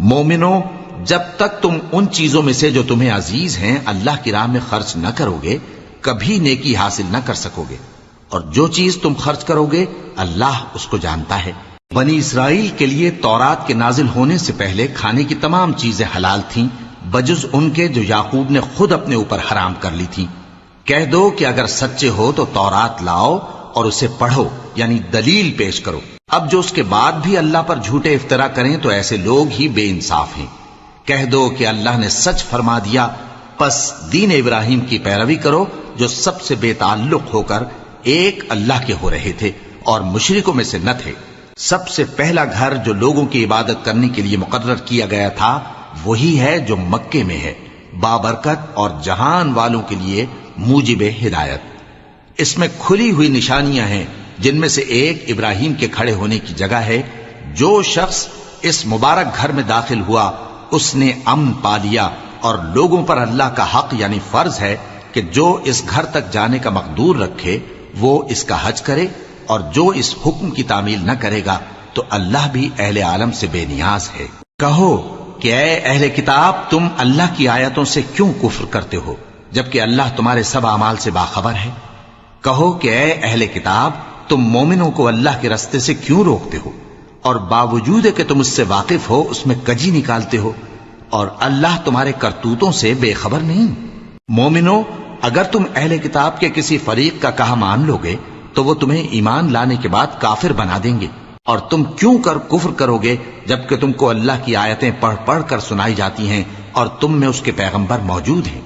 مومنو، جب تک تم ان چیزوں میں سے جو تمہیں عزیز ہیں اللہ کی راہ میں خرچ نہ کرو گے کبھی نیکی حاصل نہ کر سکو گے، اور جو چیز تم خرچ کرو گے اللہ اس کو جانتا ہے۔ بنی اسرائیل کے لیے تورات کے نازل ہونے سے پہلے کھانے کی تمام چیزیں حلال تھیں بجز ان کے جو یعقوب نے خود اپنے اوپر حرام کر لی تھیں۔ کہہ دو کہ اگر سچے ہو تو تورات لاؤ اور اسے پڑھو، یعنی دلیل پیش کرو۔ اب جو اس کے بعد بھی اللہ پر جھوٹے افطرا کریں تو ایسے لوگ ہی بے انصاف ہیں۔ کہہ دو کہ اللہ نے سچ فرما دیا، پس دین ابراہیم کی پیروی کرو جو سب سے بے تعلق ہو کر ایک اللہ کے ہو رہے تھے اور مشرکوں میں سے نہ تھے۔ سب سے پہلا گھر جو لوگوں کی عبادت کرنے کے لیے مقرر کیا گیا تھا وہی ہے جو مکے میں ہے، بابرکت اور جہان والوں کے لیے موجب ہدایت۔ اس میں کھلی ہوئی نشانیاں ہیں جن میں سے ایک ابراہیم کے کھڑے ہونے کی جگہ ہے۔ جو شخص اس مبارک گھر میں داخل ہوا اس نے امن پا لیا، اور لوگوں پر اللہ کا حق یعنی فرض ہے کہ جو اس گھر تک جانے کا مقدور رکھے وہ اس کا حج کرے، اور جو اس حکم کی تعمیل نہ کرے گا تو اللہ بھی اہل عالم سے بے نیاز ہے۔ کہو کہ اے اہل کتاب، تم اللہ کی آیتوں سے کیوں کفر کرتے ہو جبکہ اللہ تمہارے سب اعمال سے باخبر ہے؟ کہو کہ اے اہل کتاب، تم مومنوں کو اللہ کے رستے سے کیوں روکتے ہو اور باوجود کہ تم اس سے واقف ہو اس میں کجی نکالتے ہو، اور اللہ تمہارے کرتوتوں سے بے خبر نہیں؟ مومنو، اگر تم اہل کتاب کے کسی فریق کا کہا مان لو گے تو وہ تمہیں ایمان لانے کے بعد کافر بنا دیں گے، اور تم کیوں کر کفر کرو گے جبکہ تم کو اللہ کی آیتیں پڑھ پڑھ کر سنائی جاتی ہیں اور تم میں اس کے پیغمبر موجود ہیں؟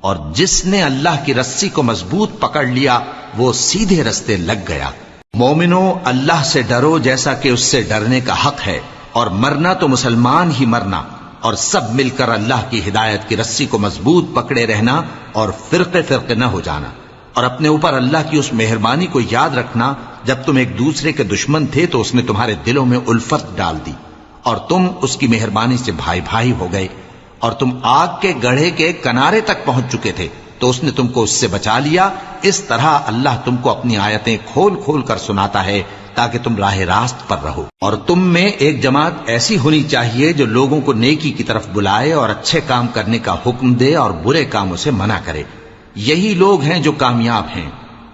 اور جس نے اللہ کی رسی کو مضبوط پکڑ لیا وہ سیدھے رستے لگ گیا۔ مومنو، اللہ سے ڈرو جیسا کہ اس سے ڈرنے کا حق ہے، اور مرنا تو مسلمان ہی مرنا، اور سب مل کر اللہ کی ہدایت کی رسی کو مضبوط پکڑے رہنا اور فرقے فرقے نہ ہو جانا، اور اپنے اوپر اللہ کی اس مہربانی کو یاد رکھنا جب تم ایک دوسرے کے دشمن تھے تو اس نے تمہارے دلوں میں الفت ڈال دی اور تم اس کی مہربانی سے بھائی بھائی ہو گئے، اور تم آگ کے گڑھے کے کنارے تک پہنچ چکے تھے تو اس نے تم کو اس سے بچا لیا۔ اس طرح اللہ تم کو اپنی آیتیں کھول کھول کر سناتا ہے تاکہ تم راہ راست پر رہو۔ اور تم میں ایک جماعت ایسی ہونی چاہیے جو لوگوں کو نیکی کی طرف بلائے اور اچھے کام کرنے کا حکم دے اور برے کاموں سے منع کرے۔ یہی لوگ ہیں جو کامیاب ہیں،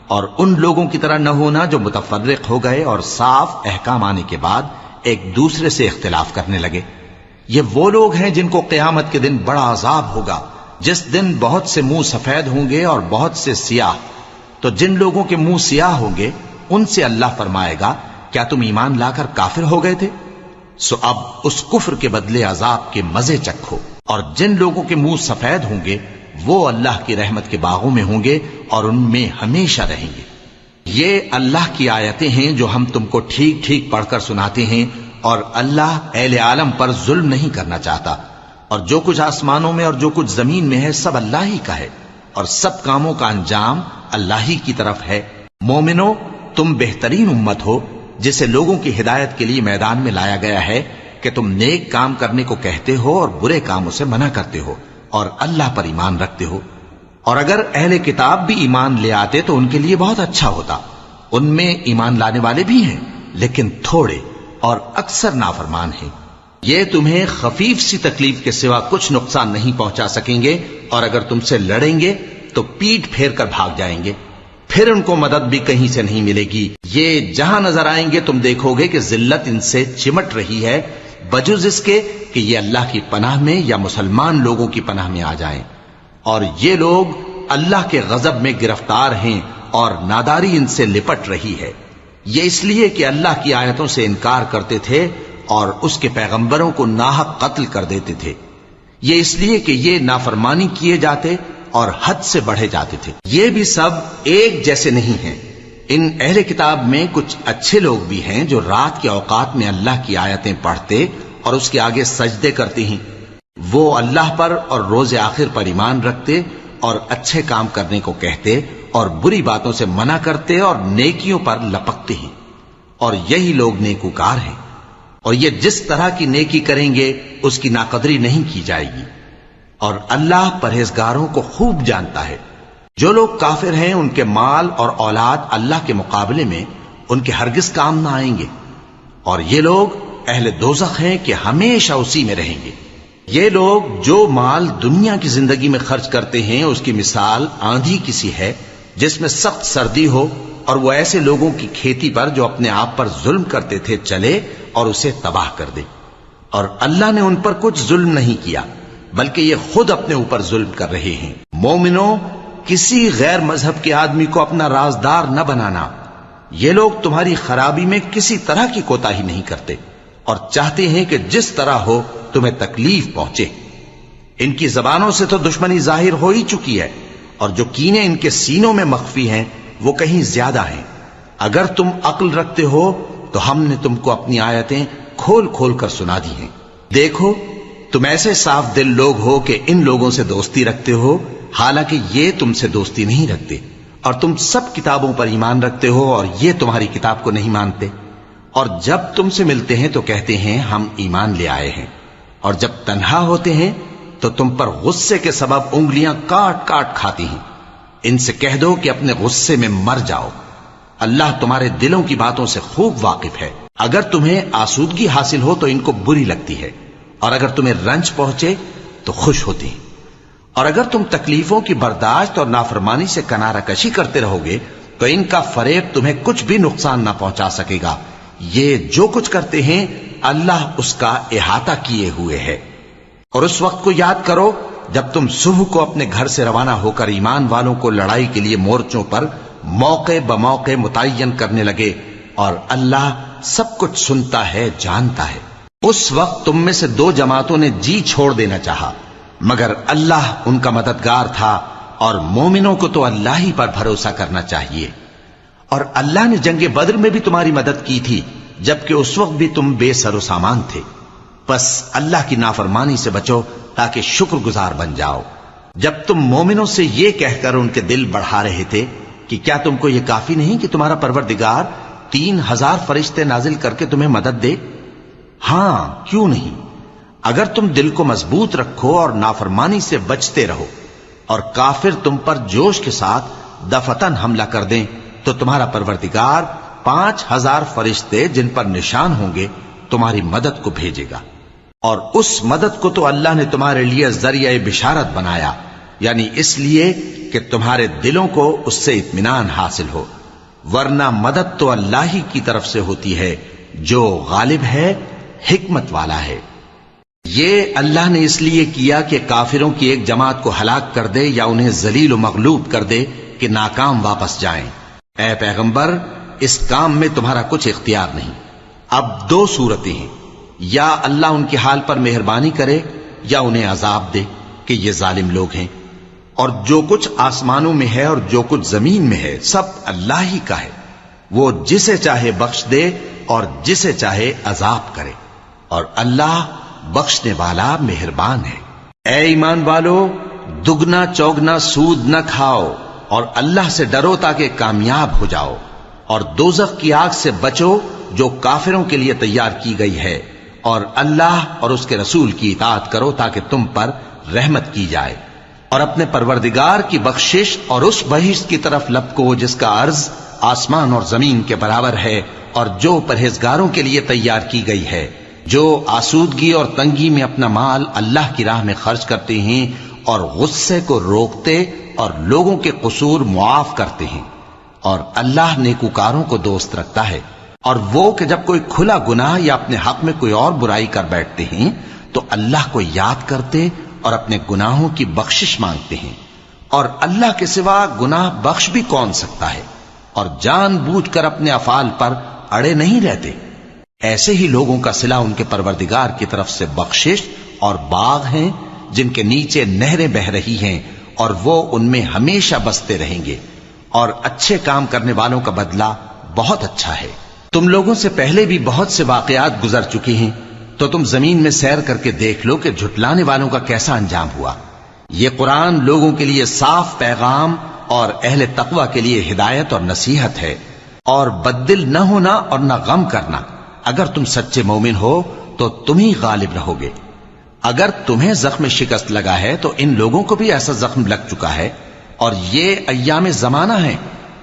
اور ان لوگوں کی طرح نہ ہونا جو متفرق ہو گئے اور صاف احکام آنے کے بعد ایک دوسرے سے اختلاف کرنے لگے۔ یہ وہ لوگ ہیں جن کو قیامت کے دن بڑا عذاب ہوگا، جس دن بہت سے منہ سفید ہوں گے اور بہت سے سیاہ۔ تو جن لوگوں کے منہ سیاہ ہوں گے ان سے اللہ فرمائے گا، کیا تم ایمان لا کر کافر ہو گئے تھے؟ سو اب اس کفر کے بدلے عذاب کے مزے چکھو۔ اور جن لوگوں کے منہ سفید ہوں گے وہ اللہ کی رحمت کے باغوں میں ہوں گے اور ان میں ہمیشہ رہیں گے۔ یہ اللہ کی آیتیں ہیں جو ہم تم کو ٹھیک ٹھیک پڑھ کر سناتے ہیں، اور اللہ اہل عالم پر ظلم نہیں کرنا چاہتا، اور جو کچھ آسمانوں میں اور جو کچھ زمین میں ہے سب اللہ ہی کا ہے، اور سب کاموں کا انجام اللہ ہی کی طرف ہے۔ مومنو، تم بہترین امت ہو جسے لوگوں کی ہدایت کے لیے میدان میں لایا گیا ہے کہ تم نیک کام کرنے کو کہتے ہو اور برے کاموں سے منع کرتے ہو اور اللہ پر ایمان رکھتے ہو۔ اور اگر اہل کتاب بھی ایمان لے آتے تو ان کے لیے بہت اچھا ہوتا، ان میں ایمان لانے والے بھی ہیں لیکن تھوڑے اور اکثر نافرمان ہیں۔ یہ تمہیں خفیف سی تکلیف کے سوا کچھ نقصان نہیں پہنچا سکیں گے، اور اگر تم سے لڑیں گے تو پیٹ پھیر کر بھاگ جائیں گے، پھر ان کو مدد بھی کہیں سے نہیں ملے گی۔ یہ جہاں نظر آئیں گے تم دیکھو گے کہ ذلت ان سے چمٹ رہی ہے بجز اس کے کہ یہ اللہ کی پناہ میں یا مسلمان لوگوں کی پناہ میں آ جائیں، اور یہ لوگ اللہ کے غضب میں گرفتار ہیں اور ناداری ان سے لپٹ رہی ہے۔ یہ اس لیے کہ اللہ کی آیتوں سے انکار کرتے تھے اور اس کے پیغمبروں کو ناحق قتل کر دیتے تھے۔ یہ اس لیے کہ یہ نافرمانی کیے جاتے اور حد سے بڑھے جاتے تھے۔ یہ بھی سب ایک جیسے نہیں ہیں۔ ان اہل کتاب میں کچھ اچھے لوگ بھی ہیں جو رات کے اوقات میں اللہ کی آیتیں پڑھتے اور اس کے آگے سجدے کرتے ہیں۔ وہ اللہ پر اور روز آخر پر ایمان رکھتے اور اچھے کام کرنے کو کہتے اور بری باتوں سے منع کرتے اور نیکیوں پر لپکتے ہیں، اور یہی لوگ نیکوکار ہیں۔ اور یہ جس طرح کی نیکی کریں گے اس کی ناقدری نہیں کی جائے گی، اور اللہ پرہیزگاروں کو خوب جانتا ہے۔ جو لوگ کافر ہیں ان کے مال اور اولاد اللہ کے مقابلے میں ان کے ہرگز کام نہ آئیں گے، اور یہ لوگ اہل دوزخ ہیں کہ ہمیشہ اسی میں رہیں گے۔ یہ لوگ جو مال دنیا کی زندگی میں خرچ کرتے ہیں اس کی مثال آندھی کسی ہے جس میں سخت سردی ہو اور وہ ایسے لوگوں کی کھیتی پر جو اپنے آپ پر ظلم کرتے تھے چلے اور اسے تباہ کر دے۔ اور اللہ نے ان پر کچھ ظلم نہیں کیا بلکہ یہ خود اپنے اوپر ظلم کر رہے ہیں۔ مومنوں، کسی غیر مذہب کے آدمی کو اپنا رازدار نہ بنانا۔ یہ لوگ تمہاری خرابی میں کسی طرح کی کوتاہی نہیں کرتے اور چاہتے ہیں کہ جس طرح ہو تمہیں تکلیف پہنچے۔ ان کی زبانوں سے تو دشمنی ظاہر ہو ہی چکی ہے اور جو کینے ان کے سینوں میں مخفی ہیں وہ کہیں زیادہ ہیں۔ اگر تم عقل رکھتے ہو تو ہم نے تم کو اپنی آیتیں کھول کھول کر سنا دی ہیں۔ دیکھو، تم ایسے صاف دل لوگ ہو کہ ان لوگوں سے دوستی رکھتے ہو حالانکہ یہ تم سے دوستی نہیں رکھتے، اور تم سب کتابوں پر ایمان رکھتے ہو اور یہ تمہاری کتاب کو نہیں مانتے، اور جب تم سے ملتے ہیں تو کہتے ہیں ہم ایمان لے آئے ہیں، اور جب تنہا ہوتے ہیں تو تم پر غصے کے سبب انگلیاں کاٹ کاٹ کھاتی ہیں۔ ان سے کہہ دو کہ اپنے غصے میں مر جاؤ، اللہ تمہارے دلوں کی باتوں سے خوب واقف ہے۔ اگر تمہیں آسودگی حاصل ہو تو ان کو بری لگتی ہے، اور اگر تمہیں رنج پہنچے تو خوش ہوتی ہیں، اور اگر تم تکلیفوں کی برداشت اور نافرمانی سے کنارہ کشی کرتے رہو گے تو ان کا فریب تمہیں کچھ بھی نقصان نہ پہنچا سکے گا۔ یہ جو کچھ کرتے ہیں اللہ اس کا احاطہ کیے ہوئے ہے۔ اور اس وقت کو یاد کرو جب تم صبح کو اپنے گھر سے روانہ ہو کر ایمان والوں کو لڑائی کے لیے مورچوں پر موقع بموقع متعین کرنے لگے، اور اللہ سب کچھ سنتا ہے، جانتا ہے۔ اس وقت تم میں سے دو جماعتوں نے جی چھوڑ دینا چاہا، مگر اللہ ان کا مددگار تھا، اور مومنوں کو تو اللہ ہی پر بھروسہ کرنا چاہیے۔ اور اللہ نے جنگ بدر میں بھی تمہاری مدد کی تھی جبکہ اس وقت بھی تم بے سر و سامان تھے۔ بس اللہ کی نافرمانی سے بچو تاکہ شکر گزار بن جاؤ۔ جب تم مومنوں سے یہ کہہ کر ان کے دل بڑھا رہے تھے کہ کیا تم کو یہ کافی نہیں کہ تمہارا پروردگار 3000 فرشتے نازل کر کے تمہیں مدد دے؟ ہاں، کیوں نہیں؟ اگر تم دل کو مضبوط رکھو اور نافرمانی سے بچتے رہو اور کافر تم پر جوش کے ساتھ دفتن حملہ کر دیں تو تمہارا پروردگار 5000 فرشتے جن پر نشان ہوں گے تمہاری مدد کو بھیجے گا، اور اس مدد کو تو اللہ نے تمہارے لیے ذریعہ بشارت بنایا، یعنی اس لیے کہ تمہارے دلوں کو اس سے اطمینان حاصل ہو، ورنہ مدد تو اللہ ہی کی طرف سے ہوتی ہے جو غالب ہے، حکمت والا ہے۔ یہ اللہ نے اس لیے کیا کہ کافروں کی ایک جماعت کو ہلاک کر دے یا انہیں ذلیل و مغلوب کر دے کہ ناکام واپس جائیں۔ اے پیغمبر، اس کام میں تمہارا کچھ اختیار نہیں۔ اب دو صورتیں ہیں، یا اللہ ان کے حال پر مہربانی کرے یا انہیں عذاب دے کہ یہ ظالم لوگ ہیں، اور جو کچھ آسمانوں میں ہے اور جو کچھ زمین میں ہے سب اللہ ہی کا ہے، وہ جسے چاہے بخش دے اور جسے چاہے عذاب کرے، اور اللہ بخشنے والا مہربان ہے۔ اے ایمان والو، دگنا چوگنا سود نہ کھاؤ اور اللہ سے ڈرو تاکہ کامیاب ہو جاؤ، اور دوزخ کی آگ سے بچو جو کافروں کے لیے تیار کی گئی ہے، اور اللہ اور اس کے رسول کی اطاعت کرو تاکہ تم پر رحمت کی جائے، اور اپنے پروردگار کی بخشش اور اس بہشت کی طرف لپکو جس کا عرض آسمان اور زمین کے برابر ہے، اور جو پرہیزگاروں کے لیے تیار کی گئی ہے، جو آسودگی اور تنگی میں اپنا مال اللہ کی راہ میں خرچ کرتے ہیں اور غصے کو روکتے اور لوگوں کے قصور معاف کرتے ہیں، اور اللہ نیکوکاروں کو دوست رکھتا ہے۔ اور وہ کہ جب کوئی کھلا گناہ یا اپنے حق میں کوئی اور برائی کر بیٹھتے ہیں تو اللہ کو یاد کرتے اور اپنے گناہوں کی بخشش مانگتے ہیں، اور اللہ کے سوا گناہ بخش بھی کون سکتا ہے، اور جان بوجھ کر اپنے افعال پر اڑے نہیں رہتے۔ ایسے ہی لوگوں کا صلہ ان کے پروردگار کی طرف سے بخشش اور باغ ہیں جن کے نیچے نہریں بہ رہی ہیں، اور وہ ان میں ہمیشہ بستے رہیں گے، اور اچھے کام کرنے والوں کا بدلہ بہت اچھا ہے۔ تم لوگوں سے پہلے بھی بہت سے واقعات گزر چکے ہیں، تو تم زمین میں سیر کر کے دیکھ لو کہ جھٹلانے والوں کا کیسا انجام ہوا۔ یہ قرآن لوگوں کے لیے صاف پیغام اور اہل تقوی کے لیے ہدایت اور نصیحت ہے، اور بددل نہ ہونا اور نہ غم کرنا۔ اگر تم سچے مومن ہو تو تم ہی غالب رہو گے۔ اگر تمہیں زخم شکست لگا ہے تو ان لوگوں کو بھی ایسا زخم لگ چکا ہے، اور یہ ایام زمانہ ہیں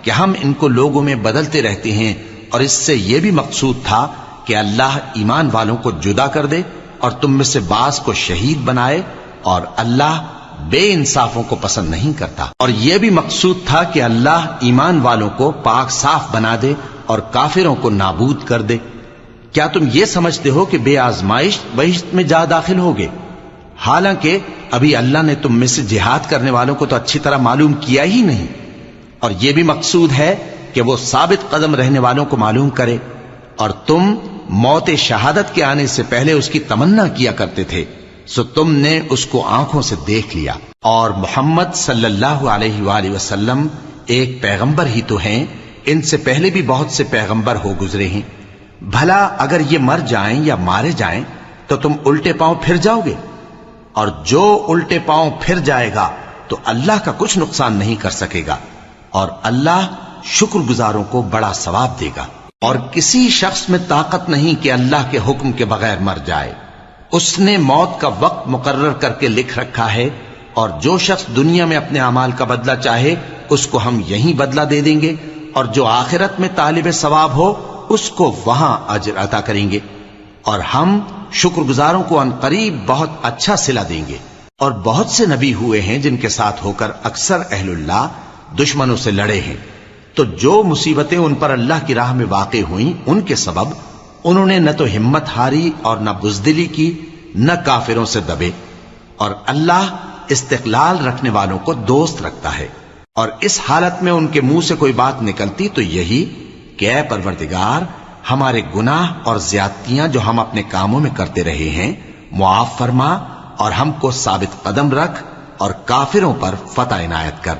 کہ ہم ان کو لوگوں میں بدلتے رہتے ہیں، اور اس سے یہ بھی مقصود تھا کہ اللہ ایمان والوں کو جدا کر دے اور تم میں سے بعض کو شہید بنائے، اور اللہ بے انصافوں کو پسند نہیں کرتا۔ اور یہ بھی مقصود تھا کہ اللہ ایمان والوں کو پاک صاف بنا دے اور کافروں کو نابود کر دے۔ کیا تم یہ سمجھتے ہو کہ بے آزمائش بہشت میں جا داخل ہوگے؟ حالانکہ ابھی اللہ نے تم میں سے جہاد کرنے والوں کو تو اچھی طرح معلوم کیا ہی نہیں، اور یہ بھی مقصود ہے کہ وہ ثابت قدم رہنے والوں کو معلوم کرے، اور تم موت شہادت کے آنے سے پہلے اس کی تمنا کیا کرتے تھے، سو تم نے اس کو آنکھوں سے دیکھ لیا۔ اور محمد صلی اللہ علیہ وآلہ وسلم ایک پیغمبر ہی تو ہیں، ان سے پہلے بھی بہت سے پیغمبر ہو گزرے ہیں، بھلا اگر یہ مر جائیں یا مارے جائیں تو تم الٹے پاؤں پھر جاؤ گے؟ اور جو الٹے پاؤں پھر جائے گا تو اللہ کا کچھ نقصان نہیں کر سکے گا، اور اللہ شکر گزاروں کو بڑا ثواب دے گا۔ اور کسی شخص میں طاقت نہیں کہ اللہ کے حکم کے بغیر مر جائے، اس نے موت کا وقت مقرر کر کے لکھ رکھا ہے، اور جو شخص دنیا میں اپنے اعمال کا بدلہ چاہے اس کو ہم یہیں بدلہ دے دیں گے، اور جو آخرت میں طالب ثواب ہو اس کو وہاں اجر عطا کریں گے، اور ہم شکر گزاروں کو ان قریب بہت اچھا صلہ دیں گے۔ اور بہت سے نبی ہوئے ہیں جن کے ساتھ ہو کر اکثر اہل اللہ دشمنوں سے لڑے ہیں، تو جو مصیبتیں ان پر اللہ کی راہ میں واقع ہوئیں ان کے سبب انہوں نے نہ تو ہمت ہاری اور نہ بزدلی کی، نہ کافروں سے دبے، اور اللہ استقلال رکھنے والوں کو دوست رکھتا ہے۔ اور اس حالت میں ان کے منہ سے کوئی بات نکلتی تو یہی کہ اے پروردگار، ہمارے گناہ اور زیادتیاں جو ہم اپنے کاموں میں کرتے رہے ہیں معاف فرما، اور ہم کو ثابت قدم رکھ، اور کافروں پر فتح عنایت کر۔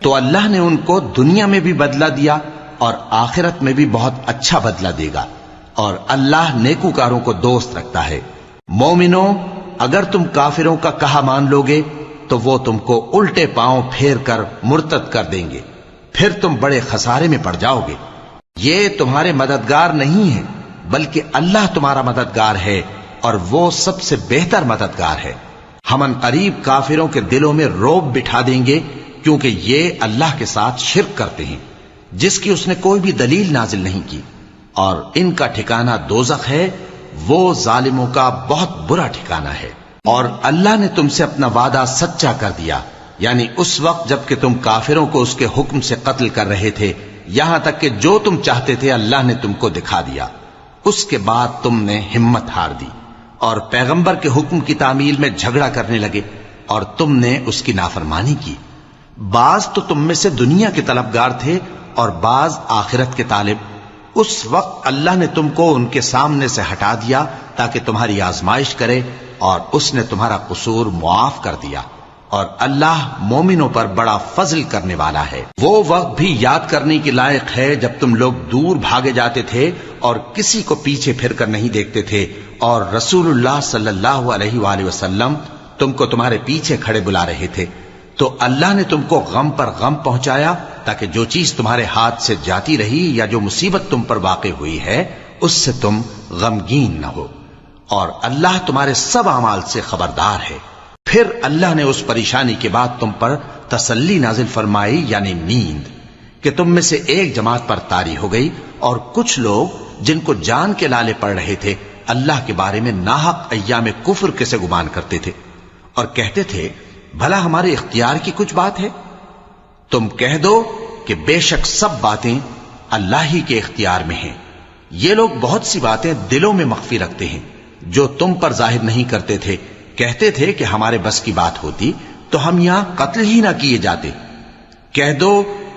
تو اللہ نے ان کو دنیا میں بھی بدلہ دیا اور آخرت میں بھی بہت اچھا بدلہ دے گا، اور اللہ نیکوکاروں کو دوست رکھتا ہے۔ مومنو، اگر تم کافروں کا کہا مان لوگے تو وہ تم کو الٹے پاؤں پھیر کر مرتد کر دیں گے، پھر تم بڑے خسارے میں پڑ جاؤ گے۔ یہ تمہارے مددگار نہیں ہیں بلکہ اللہ تمہارا مددگار ہے، اور وہ سب سے بہتر مددگار ہے۔ ہم ان قریب کافروں کے دلوں میں رعب بٹھا دیں گے، کیونکہ یہ اللہ کے ساتھ شرک کرتے ہیں جس کی اس نے کوئی بھی دلیل نازل نہیں کی، اور ان کا ٹھکانہ دوزخ ہے، وہ ظالموں کا بہت برا ٹھکانہ ہے۔ اور اللہ نے تم سے اپنا وعدہ سچا کر دیا، یعنی اس وقت جب کہ تم کافروں کو اس کے حکم سے قتل کر رہے تھے، یہاں تک کہ جو تم چاہتے تھے اللہ نے تم کو دکھا دیا، اس کے بعد تم نے ہمت ہار دی اور پیغمبر کے حکم کی تعمیل میں جھگڑا کرنے لگے، اور تم نے اس کی نافرمانی کی۔ بعض تو تم میں سے دنیا کے طلبگار تھے اور بعض آخرت کے طالب۔ اس وقت اللہ نے تم کو ان کے سامنے سے ہٹا دیا تاکہ تمہاری آزمائش کرے، اور اس نے تمہارا قصور معاف کر دیا، اور اللہ مومنوں پر بڑا فضل کرنے والا ہے۔ وہ وقت بھی یاد کرنے کی لائق ہے جب تم لوگ دور بھاگے جاتے تھے اور کسی کو پیچھے پھر کر نہیں دیکھتے تھے، اور رسول اللہ صلی اللہ علیہ وآلہ وسلم تم کو تمہارے پیچھے کھڑے بلا رہے تھے، تو اللہ نے تم کو غم پر غم پہنچایا تاکہ جو چیز تمہارے ہاتھ سے جاتی رہی یا جو مصیبت تم پر واقع ہوئی ہے اس سے تم غمگین نہ ہو، اور اللہ تمہارے سب اعمال سے خبردار ہے۔ پھر اللہ نے اس پریشانی کے بعد تم پر تسلی نازل فرمائی، یعنی نیند، کہ تم میں سے ایک جماعت پر طاری ہو گئی، اور کچھ لوگ جن کو جان کے لالے پڑ رہے تھے اللہ کے بارے میں ناحق ایام کفر کے سے گمان کرتے تھے، اور کہتے تھے بھلا ہمارے اختیار کی کچھ بات ہے؟ تم کہہ دو کہ بے شک سب باتیں اللہ ہی کے اختیار میں ہیں۔ یہ لوگ بہت سی باتیں دلوں میں مخفی رکھتے ہیں جو تم پر ظاہر نہیں کرتے تھے۔ کہتے تھے کہ ہمارے بس کی بات ہوتی تو ہم یہاں قتل ہی نہ کیے جاتے۔ کہہ دو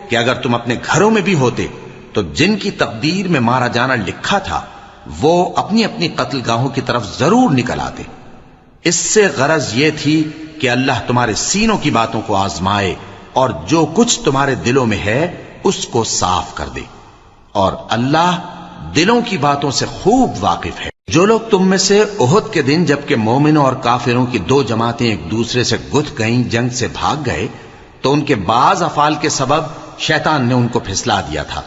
کہ اگر تم اپنے گھروں میں بھی ہوتے تو جن کی تقدیر میں مارا جانا لکھا تھا وہ اپنی اپنی قتل گاہوں کی طرف ضرور نکل آتے۔ اس سے غرض یہ تھی کہ اللہ تمہارے سینوں کی باتوں کو آزمائے اور جو کچھ تمہارے دلوں میں ہے اس کو صاف کر دے، اور اللہ دلوں کی باتوں سے خوب واقف ہے۔ جو لوگ تم میں سے احد کے دن جبکہ مومنوں اور کافروں کی دو جماعتیں ایک دوسرے سے گتھ گئیں جنگ سے بھاگ گئے تو ان کے بعض افعال کے سبب شیطان نے ان کو پھسلا دیا تھا،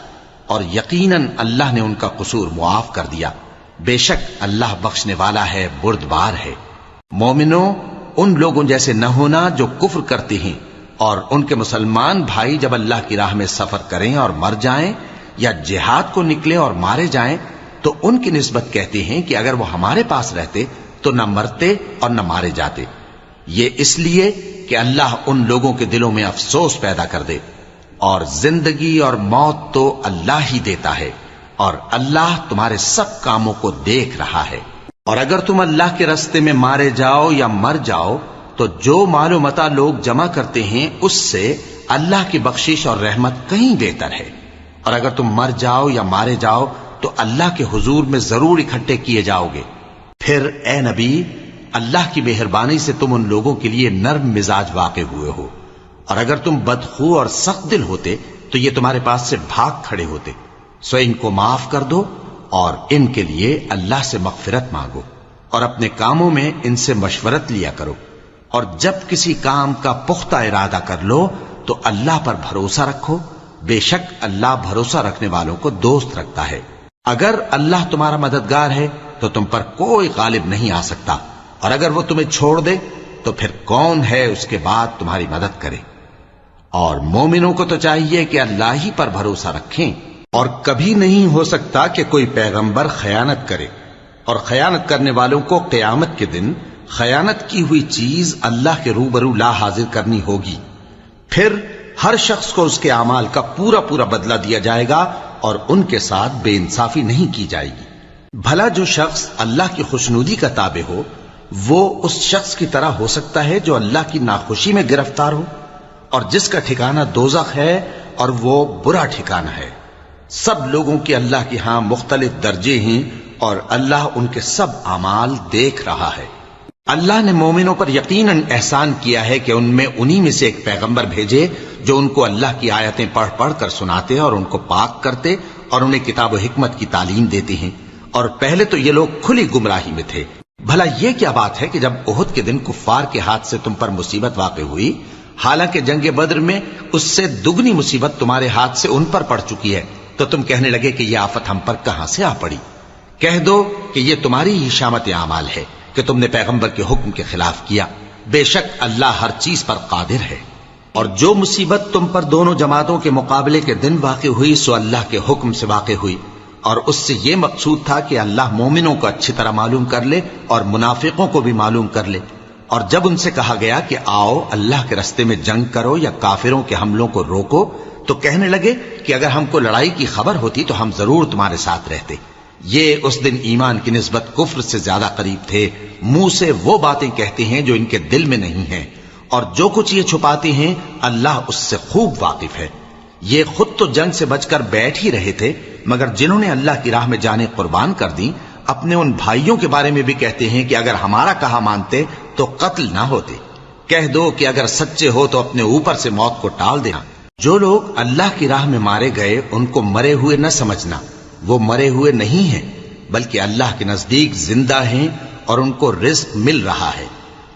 اور یقیناً اللہ نے ان کا قصور معاف کر دیا۔ بے شک اللہ بخشنے والا ہے، بردبار ہے۔ مومنوں، ان لوگوں جیسے نہ ہونا جو کفر کرتے ہیں، اور ان کے مسلمان بھائی جب اللہ کی راہ میں سفر کریں اور مر جائیں یا جہاد کو نکلیں اور مارے جائیں تو ان کی نسبت کہتے ہیں کہ اگر وہ ہمارے پاس رہتے تو نہ مرتے اور نہ مارے جاتے، یہ اس لیے کہ اللہ ان لوگوں کے دلوں میں افسوس پیدا کر دے، اور زندگی اور موت تو اللہ ہی دیتا ہے، اور اللہ تمہارے سب کاموں کو دیکھ رہا ہے۔ اور اگر تم اللہ کے راستے میں مارے جاؤ یا مر جاؤ تو جو مال و متاع لوگ جمع کرتے ہیں اس سے اللہ کی بخشش اور رحمت کہیں بہتر ہے، اور اگر تم مر جاؤ یا مارے جاؤ تو اللہ کے حضور میں ضرور اکٹھے کیے جاؤ گے۔ پھر اے نبی، اللہ کی مہربانی سے تم ان لوگوں کے لیے نرم مزاج واقع ہوئے ہو، اور اگر تم بدخو اور سخت دل ہوتے تو یہ تمہارے پاس سے بھاگ کھڑے ہوتے، سو ان کو معاف کر دو اور ان کے لیے اللہ سے مغفرت مانگو، اور اپنے کاموں میں ان سے مشورت لیا کرو، اور جب کسی کام کا پختہ ارادہ کر لو تو اللہ پر بھروسہ رکھو، بے شک اللہ بھروسہ رکھنے والوں کو دوست رکھتا ہے۔ اگر اللہ تمہارا مددگار ہے تو تم پر کوئی غالب نہیں آ سکتا، اور اگر وہ تمہیں چھوڑ دے تو پھر کون ہے اس کے بعد تمہاری مدد کرے۔ اور مومنوں کو تو چاہیے کہ اللہ ہی پر بھروسہ رکھیں، اور کبھی نہیں ہو سکتا کہ کوئی پیغمبر خیانت کرے، اور خیانت کرنے والوں کو قیامت کے دن خیانت کی ہوئی چیز اللہ کے روبرو لا حاضر کرنی ہوگی، پھر ہر شخص کو اس کے اعمال کا پورا پورا بدلہ دیا جائے گا، اور ان کے ساتھ بے انصافی نہیں کی جائے گی۔ بھلا جو شخص اللہ کی خوشنودی کا تابع ہو وہ اس شخص کی طرح ہو سکتا ہے جو اللہ کی ناخوشی میں گرفتار ہو، اور جس کا ٹھکانہ دوزخ ہے اور وہ برا ٹھکانہ ہے۔ سب لوگوں کے اللہ کے ہاں مختلف درجے ہیں، اور اللہ ان کے سب اعمال دیکھ رہا ہے۔ اللہ نے مومنوں پر یقیناً احسان کیا ہے کہ ان میں انہی میں سے ایک پیغمبر بھیجے جو ان کو اللہ کی آیتیں پڑھ پڑھ کر سناتے اور ان کو پاک کرتے اور انہیں کتاب و حکمت کی تعلیم دیتے ہیں، اور پہلے تو یہ لوگ کھلی گمراہی میں تھے۔ بھلا یہ کیا بات ہے کہ جب احد کے دن کفار کے ہاتھ سے تم پر مصیبت واقع ہوئی، حالانکہ جنگ بدر میں اس سے دگنی مصیبت تمہارے ہاتھ سے ان پر پڑ چکی ہے، تو تم کہنے لگے کہ یہ آفت ہم پر کہاں سے آ پڑی؟ کہہ دو کہ یہ تمہاری ہی شامت اعمال ہے کہ تم نے پیغمبر کے حکم کے خلاف کیا، بے شک اللہ ہر چیز پر قادر ہے۔ اور جو مصیبت تم پر دونوں جماعتوں کے مقابلے کے دن واقع ہوئی سو اللہ کے حکم سے واقع ہوئی، اور اس سے یہ مقصود تھا کہ اللہ مومنوں کو اچھی طرح معلوم کر لے اور منافقوں کو بھی معلوم کر لے۔ اور جب ان سے کہا گیا کہ آؤ اللہ کے راستے میں جنگ کرو یا کافروں کے حملوں کو روکو، تو کہنے لگے کہ اگر ہم کو لڑائی کی خبر ہوتی تو ہم ضرور تمہارے ساتھ رہتے۔ یہ اس دن ایمان کی نسبت کفر سے زیادہ قریب تھے، منہ سے وہ باتیں کہتے ہیں جو ان کے دل میں نہیں ہیں، اور جو کچھ یہ چھپاتے ہیں اللہ اس سے خوب واقف ہے۔ یہ خود تو جنگ سے بچ کر بیٹھ ہی رہے تھے، مگر جنہوں نے اللہ کی راہ میں جانیں قربان کر دیں اپنے ان بھائیوں کے بارے میں بھی کہتے ہیں کہ اگر ہمارا کہا مانتے تو قتل نہ ہوتے۔ کہہ دو کہ اگر سچے ہو تو اپنے اوپر سے موت کو ٹال دینا۔ جو لوگ اللہ کی راہ میں مارے گئے ان کو مرے ہوئے نہ سمجھنا، وہ مرے ہوئے نہیں ہیں بلکہ اللہ کے نزدیک زندہ ہیں اور ان کو رزق مل رہا ہے۔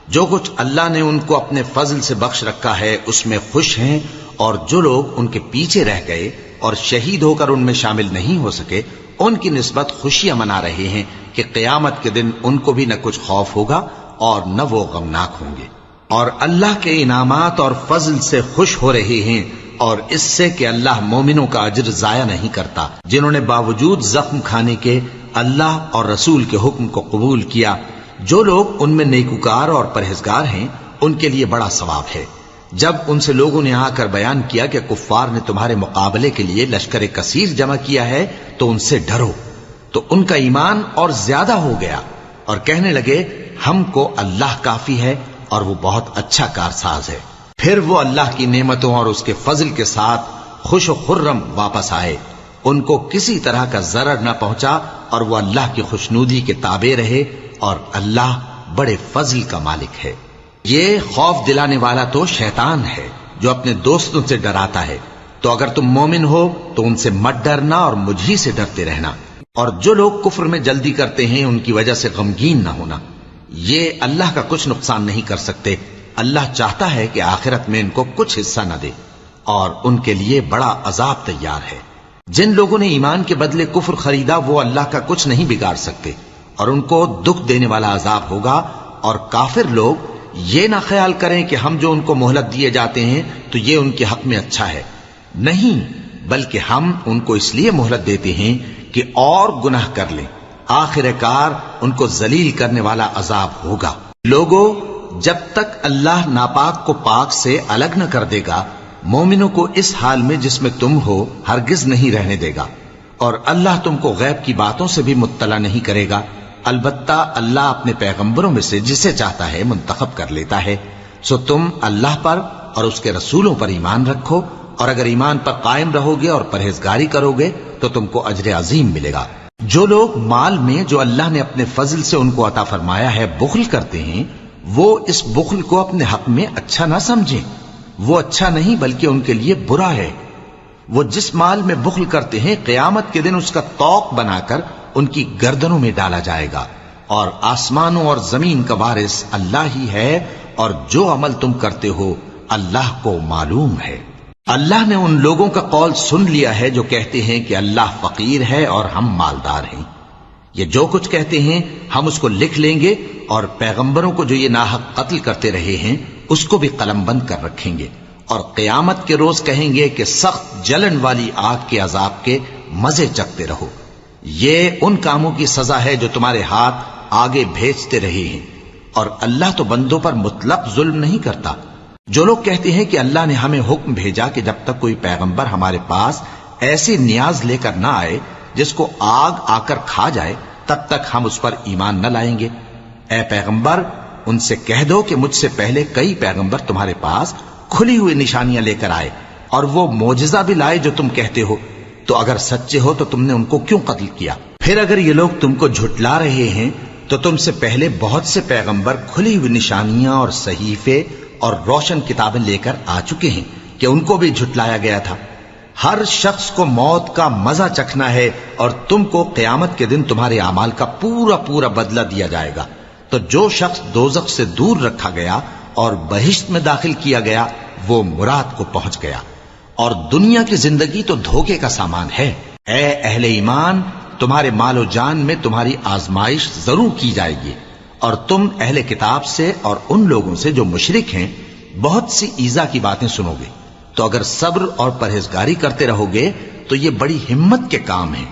جو کچھ اللہ نے ان کو اپنے فضل سے بخش رکھا ہے اس میں خوش ہیں، اور جو لوگ ان کے پیچھے رہ گئے اور شہید ہو کر ان میں شامل نہیں ہو سکے ان کی نسبت خوشیاں منا رہے ہیں کہ قیامت کے دن ان کو بھی نہ کچھ خوف ہوگا اور نہ وہ غمناک ہوں گے، اور اللہ کے انعامات اور فضل سے خوش ہو رہے ہیں، اور اس سے کہ اللہ مومنوں کا اجر ضائع نہیں کرتا۔ جنہوں نے باوجود زخم کھانے کے اللہ اور رسول کے حکم کو قبول کیا، جو لوگ ان میں نیکوکار اور پرہیزگار ہیں ان کے لیے بڑا ثواب ہے۔ جب ان سے لوگوں نے آ کر بیان کیا کہ کفار نے تمہارے مقابلے کے لیے لشکر کثیر جمع کیا ہے تو ان سے ڈرو، تو ان کا ایمان اور زیادہ ہو گیا، اور کہنے لگے ہم کو اللہ کافی ہے اور وہ بہت اچھا کارساز ہے۔ پھر وہ اللہ کی نعمتوں اور اس کے فضل کے ساتھ خوش و خرم واپس آئے، ان کو کسی طرح کا ضرر نہ پہنچا، اور وہ اللہ کی خوشنودی کے تابع رہے، اور اللہ بڑے فضل کا مالک ہے۔ یہ خوف دلانے والا تو شیطان ہے جو اپنے دوستوں سے ڈراتا ہے، تو اگر تم مومن ہو تو ان سے مت ڈرنا اور مجھ ہی سے ڈرتے رہنا، اور جو لوگ کفر میں جلدی کرتے ہیں ان کی وجہ سے غمگین نہ ہونا، یہ اللہ کا کچھ نقصان نہیں کر سکتے۔ اللہ چاہتا ہے کہ آخرت میں ان کو کچھ حصہ نہ دے، اور ان کے لیے بڑا عذاب تیار ہے۔ جن لوگوں نے ایمان کے بدلے کفر خریدا وہ اللہ کا کچھ نہیں بگاڑ سکتے، اور ان کو دکھ دینے والا عذاب ہوگا۔ اور کافر لوگ یہ نہ خیال کریں کہ ہم جو ان کو مہلت دیے جاتے ہیں تو یہ ان کے حق میں اچھا ہے، نہیں، بلکہ ہم ان کو اس لیے مہلت دیتے ہیں کہ اور گناہ کر لیں، آخر کار ان کو ذلیل کرنے والا عذاب ہوگا۔ لوگوں، جب تک اللہ ناپاک کو پاک سے الگ نہ کر دے گا، مومنوں کو اس حال میں جس میں تم ہو ہرگز نہیں رہنے دے گا، اور اللہ تم کو غیب کی باتوں سے بھی مطلع نہیں کرے گا۔ البتہ اللہ اپنے پیغمبروں میں سے جسے چاہتا ہے منتخب کر لیتا ہے۔ سو تم اللہ پر اور اس کے رسولوں پر ایمان رکھو، اور اگر ایمان پر قائم رہو گے اور پرہیزگاری کرو گے تو تم کو اجر عظیم ملے گا۔ جو لوگ مال میں جو اللہ نے اپنے فضل سے ان کو عطا فرمایا ہے بخل کرتے ہیں، وہ اس بخل کو اپنے حق میں اچھا نہ سمجھیں۔ وہ اچھا نہیں بلکہ ان کے لیے برا ہے۔ وہ جس مال میں بخل کرتے ہیں قیامت کے دن اس کا طوق بنا کر ان کی گردنوں میں ڈالا جائے گا، اور آسمانوں اور زمین کا وارث اللہ ہی ہے، اور جو عمل تم کرتے ہو اللہ کو معلوم ہے۔ اللہ نے ان لوگوں کا قول سن لیا ہے جو کہتے ہیں کہ اللہ فقیر ہے اور ہم مالدار ہیں۔ یہ جو کچھ کہتے ہیں ہم اس کو لکھ لیں گے، اور پیغمبروں کو جو یہ ناحق قتل کرتے رہے ہیں اس کو بھی قلم بند کر رکھیں گے، اور قیامت کے روز کہیں گے کہ سخت جلن والی آگ کے عذاب کے مزے چکھتے رہو۔ یہ ان کاموں کی سزا ہے جو تمہارے ہاتھ آگے بھیجتے رہے ہیں، اور اللہ تو بندوں پر مطلق ظلم نہیں کرتا۔ جو لوگ کہتے ہیں کہ اللہ نے ہمیں حکم بھیجا کہ جب تک کوئی پیغمبر ہمارے پاس ایسی نیاز لے کر نہ آئے جس کو آگ آ کر کھا جائے تب تک ہم اس پر ایمان نہ لائیں گے، اے پیغمبر ان سے کہہ دو کہ مجھ سے پہلے کئی پیغمبر تمہارے پاس کھلی ہوئی نشانیاں لے کر آئے، اور وہ معجزہ بھی لائے جو تم کہتے ہو، تو اگر سچے ہو تو تم نے ان کو کیوں قتل کیا؟ پھر اگر یہ لوگ تم کو جھٹلا رہے ہیں تو تم سے پہلے بہت سے پیغمبر کھلی ہوئی نشانیاں اور صحیفے اور روشن کتابیں لے کر آ چکے ہیں کہ ان کو بھی جھٹلایا گیا تھا۔ ہر شخص کو موت کا مزہ چکھنا ہے، اور تم کو قیامت کے دن تمہارے اعمال کا پورا پورا بدلہ دیا جائے گا۔ تو جو شخص دوزخ سے دور رکھا گیا اور بہشت میں داخل کیا گیا وہ مراد کو پہنچ گیا، اور دنیا کی زندگی تو دھوکے کا سامان ہے۔ اے اہل ایمان، تمہارے مال و جان میں تمہاری آزمائش ضرور کی جائے گی، اور تم اہل کتاب سے اور ان لوگوں سے جو مشرک ہیں بہت سی ایذا کی باتیں سنو گے، تو اگر صبر اور پرہیزگاری کرتے رہو گے تو یہ بڑی ہمت کے کام ہیں۔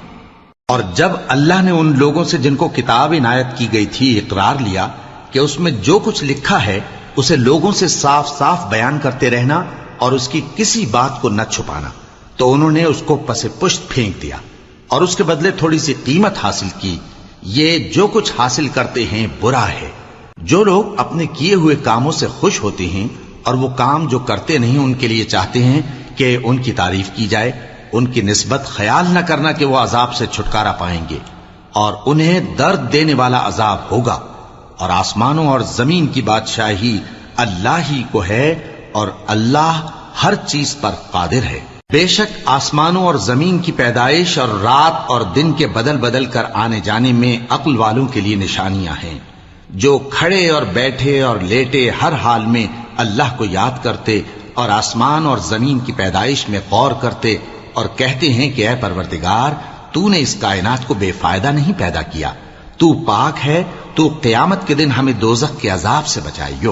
اور جب اللہ نے ان لوگوں سے جن کو کتاب عنایت کی گئی تھی اقرار لیا کہ اس میں جو کچھ لکھا ہے اسے لوگوں سے صاف صاف بیان کرتے رہنا اور اس کی کسی بات کو نہ چھپانا، تو انہوں نے اس کو پس پشت پھینک دیا اور اس کے بدلے تھوڑی سی قیمت حاصل کی۔ یہ جو کچھ حاصل کرتے ہیں برا ہے۔ جو لوگ اپنے کیے ہوئے کاموں سے خوش ہوتے ہیں اور وہ کام جو کرتے نہیں ان کے لیے چاہتے ہیں کہ ان کی تعریف کی جائے، ان کی نسبت خیال نہ کرنا کہ وہ عذاب سے چھٹکارا پائیں گے، اور انہیں درد دینے والا عذاب ہوگا۔ اور آسمانوں اور زمین کی بادشاہی اللہ ہی کو ہے، اور اللہ ہر چیز پر قادر ہے۔ بے شک آسمانوں اور زمین کی پیدائش اور رات اور دن کے بدل بدل کر آنے جانے میں عقل والوں کے لیے نشانیاں ہیں، جو کھڑے اور بیٹھے اور لیٹے ہر حال میں اللہ کو یاد کرتے اور آسمان اور زمین کی پیدائش میں غور کرتے اور کہتے ہیں کہ اے پروردگار، تو نے اس کائنات کو بے فائدہ نہیں پیدا کیا، تو پاک ہے، تو قیامت کے دن ہمیں دوزخ کے عذاب سے بچائیو۔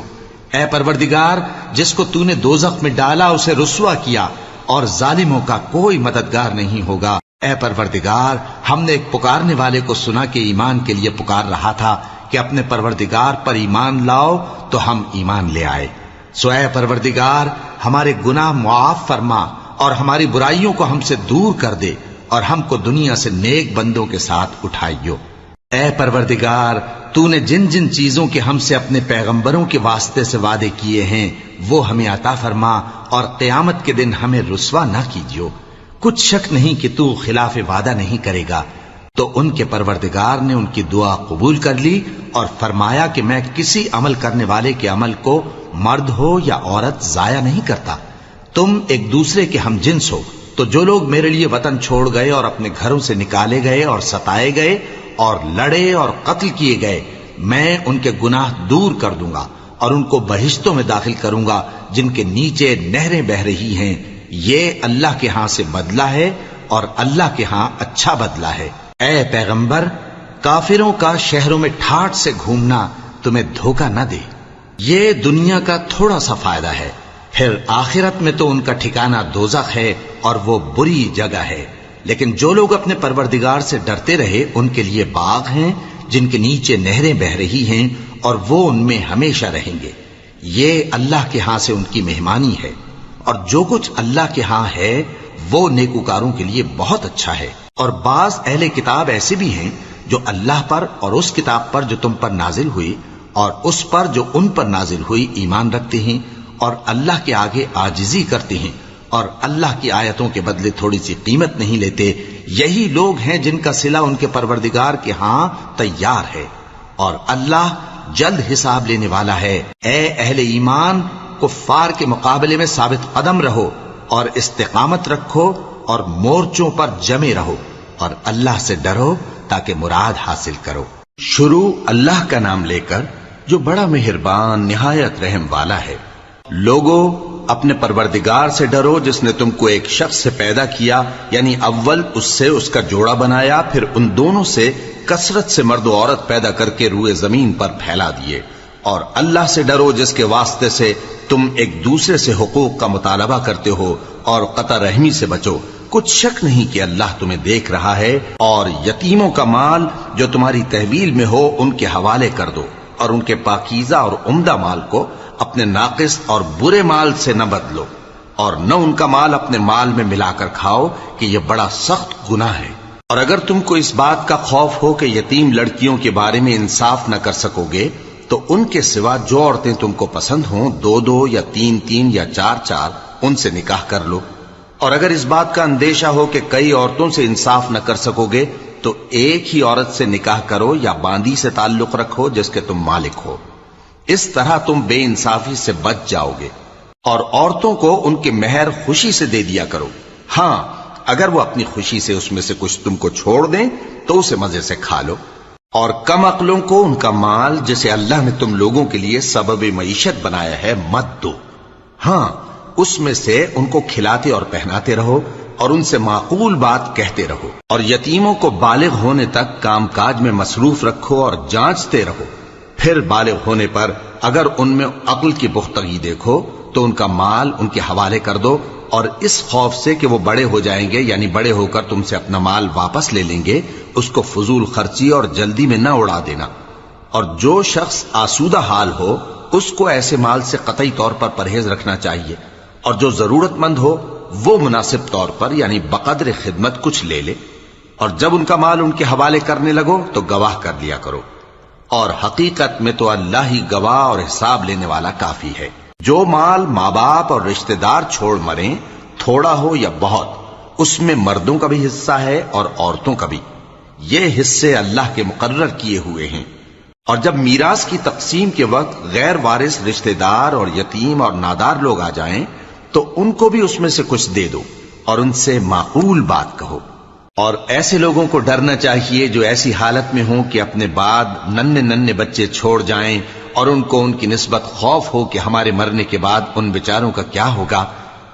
اے پروردگار، جس کو تو نے دوزخ میں ڈالا اسے رسوا کیا، اور ظالموں کا کوئی مددگار نہیں ہوگا۔ اے پروردگار، ہم نے ایک پکارنے والے کو سنا کہ ایمان کے لیے پکار رہا تھا کہ اپنے پروردگار پر ایمان لاؤ، تو ہم ایمان لے آئے۔ سو اے پروردگار، ہمارے گناہ معاف فرما اور ہماری برائیوں کو ہم سے دور کر دے، اور ہم کو دنیا سے نیک بندوں کے ساتھ اٹھائیو۔ اے پروردگار، تو نے جن جن چیزوں کے ہم سے اپنے پیغمبروں کے واسطے سے وعدے کیے ہیں وہ ہمیں عطا فرما، اور قیامت کے دن ہمیں رسوا نہ کیجیو۔ کچھ شک نہیں کہ تو خلاف وعدہ نہیں کرے گا۔ تو ان کے پروردگار نے ان کی دعا قبول کر لی اور فرمایا کہ میں کسی عمل کرنے والے کے عمل کو مرد ہو یا عورت ضائع نہیں کرتا۔ تم ایک دوسرے کے ہم جنس ہو، تو جو لوگ میرے لیے وطن چھوڑ گئے اور اپنے گھروں سے نکالے گئے اور ستائے گئے اور لڑے اور قتل کیے گئے، میں ان کے گناہ دور کر دوں گا اور ان کو بہشتوں میں داخل کروں گا جن کے نیچے نہریں بہ رہی ہیں۔ یہ اللہ کے ہاں سے بدلہ ہے، اور اللہ کے ہاں اچھا بدلہ ہے۔ اے پیغمبر، کافروں کا شہروں میں ٹھاٹھ سے گھومنا تمہیں دھوکہ نہ دے۔ یہ دنیا کا تھوڑا سا فائدہ ہے، پھر آخرت میں تو ان کا ٹھکانہ دوزخ ہے، اور وہ بری جگہ ہے۔ لیکن جو لوگ اپنے پروردگار سے ڈرتے رہے ان کے لیے باغ ہیں جن کے نیچے نہریں بہ رہی ہیں اور وہ ان میں ہمیشہ رہیں گے. یہ اللہ کے ہاں سے ان کی مہمانی ہے، اور جو کچھ اللہ کے ہاں ہے وہ نیکوکاروں کے لیے بہت اچھا ہے. اور بعض اہل کتاب ایسے بھی ہیں جو اللہ پر اور اس کتاب پر جو تم پر نازل ہوئی اور اس پر جو ان پر نازل ہوئی ایمان رکھتے ہیں اور اللہ کے آگے عاجزی کرتے ہیں اور اللہ کی آیتوں کے بدلے تھوڑی سی قیمت نہیں لیتے. یہی لوگ ہیں جن کا صلہ ان کے پروردگار کے ہاں تیار ہے، اور اللہ جلد حساب لینے والا ہے. اے اہل ایمان، کفار کے مقابلے میں ثابت قدم رہو اور استقامت رکھو اور مورچوں پر جمے رہو اور اللہ سے ڈرو تاکہ مراد حاصل کرو. شروع اللہ کا نام لے کر جو بڑا مہربان نہایت رحم والا ہے. لوگو اپنے پروردگار سے ڈرو جس نے تم کو ایک شخص سے پیدا کیا، یعنی اول اس سے اس کا جوڑا بنایا، پھر ان دونوں سے کثرت سے مرد و عورت پیدا کر کے روئے زمین پر پھیلا دیے. اور اللہ سے ڈرو جس کے واسطے سے تم ایک دوسرے سے حقوق کا مطالبہ کرتے ہو، اور قطع رحمی سے بچو. کچھ شک نہیں کہ اللہ تمہیں دیکھ رہا ہے. اور یتیموں کا مال جو تمہاری تحویل میں ہو ان کے حوالے کر دو، اور ان کے پاکیزہ اور عمدہ مال کو اپنے ناقص اور برے مال سے نہ بدلو، اور نہ ان کا مال اپنے مال میں ملا کر کھاؤ کہ یہ بڑا سخت گناہ ہے. اور اگر تم کو اس بات کا خوف ہو کہ یتیم لڑکیوں کے بارے میں انصاف نہ کر سکو گے تو ان کے سوا جو عورتیں تم کو پسند ہوں 2 یا 3 یا 4 ان سے نکاح کر لو. اور اگر اس بات کا اندیشہ ہو کہ کئی عورتوں سے انصاف نہ کر سکو گے تو ایک ہی عورت سے نکاح کرو یا باندی سے تعلق رکھو جس کے تم مالک ہو. اس طرح تم بے انصافی سے بچ جاؤ گے. اور عورتوں کو ان کے مہر خوشی سے دے دیا کرو. ہاں اگر وہ اپنی خوشی سے اس میں سے کچھ تم کو چھوڑ دیں تو اسے مزے سے کھا لو. اور کم عقلوں کو ان کا مال جسے اللہ نے تم لوگوں کے لیے سبب معیشت بنایا ہے مت دو. ہاں اس میں سے ان کو کھلاتے اور پہناتے رہو اور ان سے معقول بات کہتے رہو. اور یتیموں کو بالغ ہونے تک کام کاج میں مصروف رکھو اور جانچتے رہو. پھر بالغ ہونے پر اگر ان میں عقل کی پختگی دیکھو تو ان کا مال ان کے حوالے کر دو، اور اس خوف سے کہ وہ بڑے ہو جائیں گے یعنی بڑے ہو کر تم سے اپنا مال واپس لے لیں گے اس کو فضول خرچی اور جلدی میں نہ اڑا دینا. اور جو شخص آسودہ حال ہو اس کو ایسے مال سے قطعی طور پر پرہیز رکھنا چاہیے، اور جو ضرورت مند ہو وہ مناسب طور پر یعنی بقدر خدمت کچھ لے لے. اور جب ان کا مال ان کے حوالے کرنے لگو تو گواہ کر لیا کرو، اور حقیقت میں تو اللہ ہی گواہ اور حساب لینے والا کافی ہے. جو مال ماں باپ اور رشتہ دار چھوڑ مریں، تھوڑا ہو یا بہت، اس میں مردوں کا بھی حصہ ہے اور عورتوں کا بھی. یہ حصے اللہ کے مقرر کیے ہوئے ہیں. اور جب میراث کی تقسیم کے وقت غیر وارث رشتہ دار اور یتیم اور نادار لوگ آ جائیں تو ان کو بھی اس میں سے کچھ دے دو اور ان سے معقول بات کہو. اور ایسے لوگوں کو ڈرنا چاہیے جو ایسی حالت میں ہوں کہ اپنے بعد ننھے بچے چھوڑ جائیں اور ان کو ان کی نسبت خوف ہو کہ ہمارے مرنے کے بعد ان بیچاروں کا کیا ہوگا.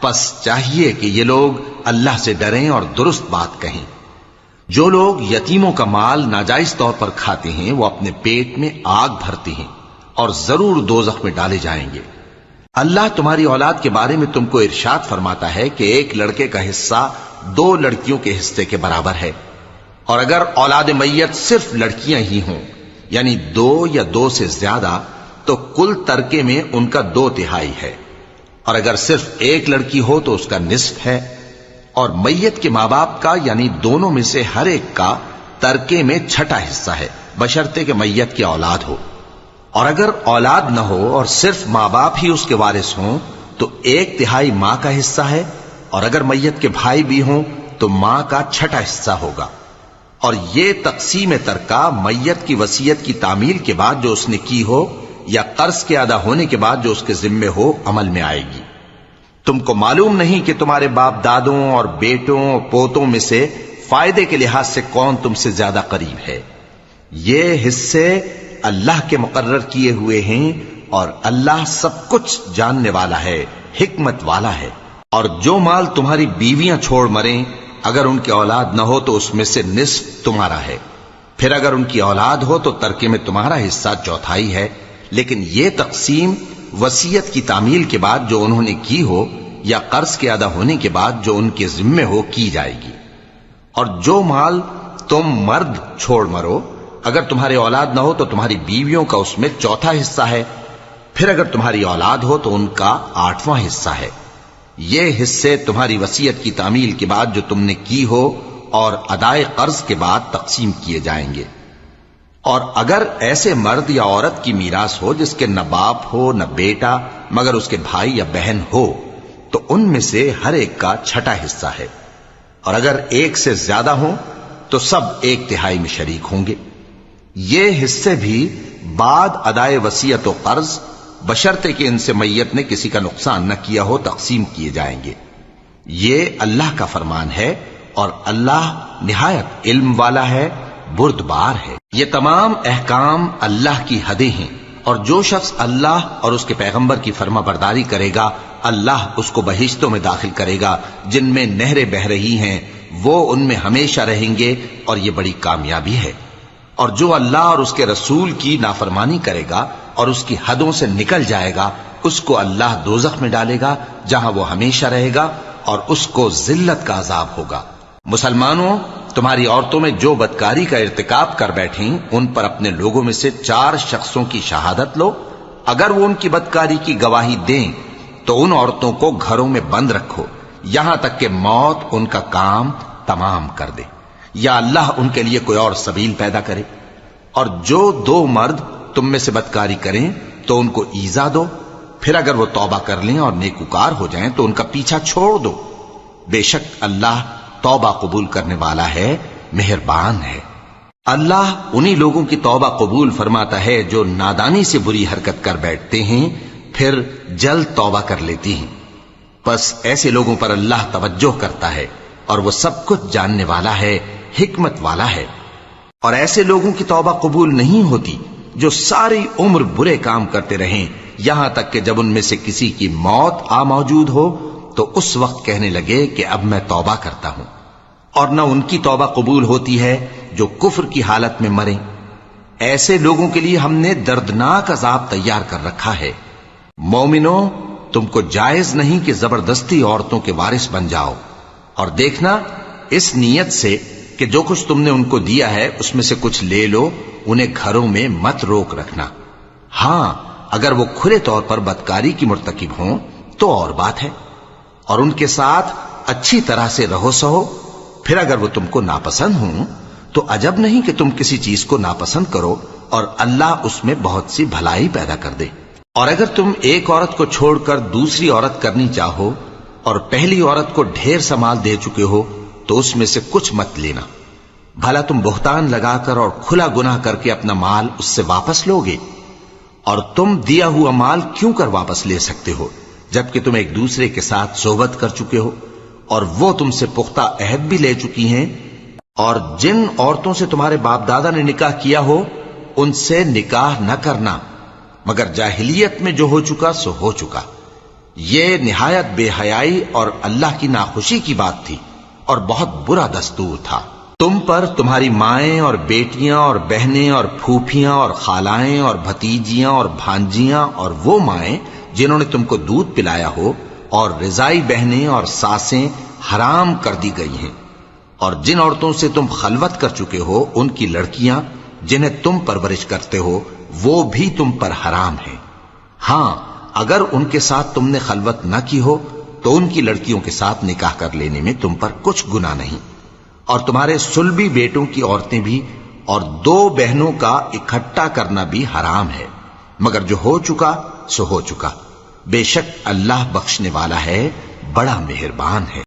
پس چاہیے کہ یہ لوگ اللہ سے ڈریں اور درست بات کہیں. جو لوگ یتیموں کا مال ناجائز طور پر کھاتے ہیں وہ اپنے پیٹ میں آگ بھرتے ہیں اور ضرور دوزخ میں ڈالے جائیں گے. اللہ تمہاری اولاد کے بارے میں تم کو ارشاد فرماتا ہے کہ ایک لڑکے کا حصہ 2 لڑکیوں کے حصے کے برابر ہے. اور اگر اولاد میت صرف لڑکیاں ہی ہوں یعنی 2 یا 2 سے زیادہ تو کل ترکے میں ان کا 2/3 ہے. اور اگر صرف ایک لڑکی ہو تو اس کا نصف ہے. اور میت کے ماں باپ کا یعنی دونوں میں سے ہر ایک کا ترکے میں 6واں حصہ ہے بشرطے کہ میت کی اولاد ہو. اور اگر اولاد نہ ہو اور صرف ماں باپ ہی اس کے وارث ہوں تو 1/3 ماں کا حصہ ہے. اور اگر میت کے بھائی بھی ہوں تو ماں کا 6واں حصہ ہوگا. اور یہ تقسیم ترکہ میت کی وصیت کی تعمیل کے بعد جو اس نے کی ہو یا قرض کے ادا ہونے کے بعد جو اس کے ذمے ہو عمل میں آئے گی. تم کو معلوم نہیں کہ تمہارے باپ دادوں اور بیٹوں اور پوتوں میں سے فائدے کے لحاظ سے کون تم سے زیادہ قریب ہے. یہ حصے اللہ کے مقرر کیے ہوئے ہیں اور اللہ سب کچھ جاننے والا ہے، حکمت والا ہے. اور جو مال تمہاری بیویاں چھوڑ مریں اگر ان کی اولاد نہ ہو تو اس میں سے نصف تمہارا ہے. پھر اگر ان کی اولاد ہو تو ترکے میں تمہارا حصہ 1/4 ہے. لیکن یہ تقسیم وصیت کی تعمیل کے بعد جو انہوں نے کی ہو یا قرض کے ادا ہونے کے بعد جو ان کے ذمے ہو کی جائے گی. اور جو مال تم مرد چھوڑ مرو، اگر تمہاری اولاد نہ ہو تو تمہاری بیویوں کا اس میں چوتھا حصہ ہے، پھر اگر تمہاری اولاد ہو تو ان کا 8واں حصہ ہے۔ یہ حصے تمہاری وصیت کی تعمیل کے بعد جو تم نے کی ہو اور ادائے قرض کے بعد تقسیم کیے جائیں گے۔ اور اگر ایسے مرد یا عورت کی میراث ہو جس کے نہ باپ ہو نہ بیٹا مگر اس کے بھائی یا بہن ہو تو ان میں سے ہر ایک کا 6واں حصہ ہے، اور اگر ایک سے زیادہ ہوں تو سب 1/3 میں شریک ہوں گے۔ یہ حصے بھی بعد ادائے وصیت و قرض بشرطے کہ ان سے میت نے کسی کا نقصان نہ کیا ہو تقسیم کیے جائیں گے۔ یہ اللہ کا فرمان ہے اور اللہ نہایت علم والا ہے، بردبار ہے۔ یہ تمام احکام اللہ کی حدیں ہیں، اور جو شخص اللہ اور اس کے پیغمبر کی فرما برداری کرے گا اللہ اس کو بہشتوں میں داخل کرے گا جن میں نہریں بہ رہی ہیں، وہ ان میں ہمیشہ رہیں گے، اور یہ بڑی کامیابی ہے۔ اور جو اللہ اور اس کے رسول کی نافرمانی کرے گا اور اس کی حدوں سے نکل جائے گا اس کو اللہ دوزخ میں ڈالے گا جہاں وہ ہمیشہ رہے گا، اور اس کو ذلت کا عذاب ہوگا۔ مسلمانوں، تمہاری عورتوں میں جو بدکاری کا ارتکاب کر بیٹھیں ان پر اپنے لوگوں میں سے 4 شخصوں کی شہادت لو۔ اگر وہ ان کی بدکاری کی گواہی دیں تو ان عورتوں کو گھروں میں بند رکھو یہاں تک کہ موت ان کا کام تمام کر دے، یا اللہ ان کے لیے کوئی اور سبیل پیدا کرے۔ اور جو 2 مرد تم میں سے بدکاری کریں تو ان کو ایذا دو، پھر اگر وہ توبہ کر لیں اور نیکوکار ہو جائیں تو ان کا پیچھا چھوڑ دو۔ بے شک اللہ توبہ قبول کرنے والا ہے، مہربان ہے۔ اللہ انہی لوگوں کی توبہ قبول فرماتا ہے جو نادانی سے بری حرکت کر بیٹھتے ہیں پھر جلد توبہ کر لیتی ہیں، پس ایسے لوگوں پر اللہ توجہ کرتا ہے اور وہ سب کچھ جاننے والا ہے، حکمت والا ہے۔ اور ایسے لوگوں کی توبہ قبول نہیں ہوتی جو ساری عمر برے کام کرتے رہیں یہاں تک کہ جب ان میں سے کسی کی موت آ موجود ہو تو اس وقت کہنے لگے کہ اب میں توبہ کرتا ہوں۔ اور نہ ان کی توبہ قبول ہوتی ہے جو کفر کی حالت میں مریں۔ ایسے لوگوں کے لیے ہم نے دردناک عذاب تیار کر رکھا ہے۔ مومنوں، تم کو جائز نہیں کہ زبردستی عورتوں کے وارث بن جاؤ، اور دیکھنا اس نیت سے کہ جو کچھ تم نے ان کو دیا ہے اس میں سے کچھ لے لو، انہیں گھروں میں مت روک رکھنا۔ ہاں، اگر وہ کھلے طور پر بدکاری کی مرتکب ہوں تو اور بات ہے، اور ان کے ساتھ اچھی طرح سے رہو سہو۔ پھر اگر وہ تم کو ناپسند ہوں تو عجب نہیں کہ تم کسی چیز کو ناپسند کرو، اور اللہ اس میں بہت سی بھلائی پیدا کر دے۔ اور اگر تم ایک عورت کو چھوڑ کر دوسری عورت کرنی چاہو اور پہلی عورت کو ڈھیر سا مال دے چکے ہو تو اس میں سے کچھ مت لینا، بھلا تم بہتان لگا کر اور کھلا گناہ کر کے اپنا مال اس سے واپس لوگے؟ اور تم دیا ہوا مال کیوں کر واپس لے سکتے ہو جبکہ تم ایک دوسرے کے ساتھ صحبت کر چکے ہو اور وہ تم سے پختہ عہد بھی لے چکی ہیں؟ اور جن عورتوں سے تمہارے باپ دادا نے نکاح کیا ہو ان سے نکاح نہ کرنا مگر جاہلیت میں جو ہو چکا سو ہو چکا۔ یہ نہایت بے حیائی اور اللہ کی ناخوشی کی بات تھی اور بہت برا دستور تھا۔ تم پر تمہاری مائیں اور بیٹیاں اور بہنیں اور پھوپھیاں اور خالائیں اور بھتیجیاں اور بھانجیاں اور وہ مائیں جنہوں نے تم کو دودھ پلایا ہو اور رضائی بہنیں اور ساسیں حرام کر دی گئی ہیں، اور جن عورتوں سے تم خلوت کر چکے ہو ان کی لڑکیاں جنہیں تم پرورش کرتے ہو وہ بھی تم پر حرام ہیں۔ ہاں، اگر ان کے ساتھ تم نے خلوت نہ کی ہو تو ان کی لڑکیوں کے ساتھ نکاح کر لینے میں تم پر کچھ گناہ نہیں۔ اور تمہارے صلبی بیٹوں کی عورتیں بھی اور 2 بہنوں کا اکٹھا کرنا بھی حرام ہے، مگر جو ہو چکا سو ہو چکا۔ بے شک اللہ بخشنے والا ہے، بڑا مہربان ہے۔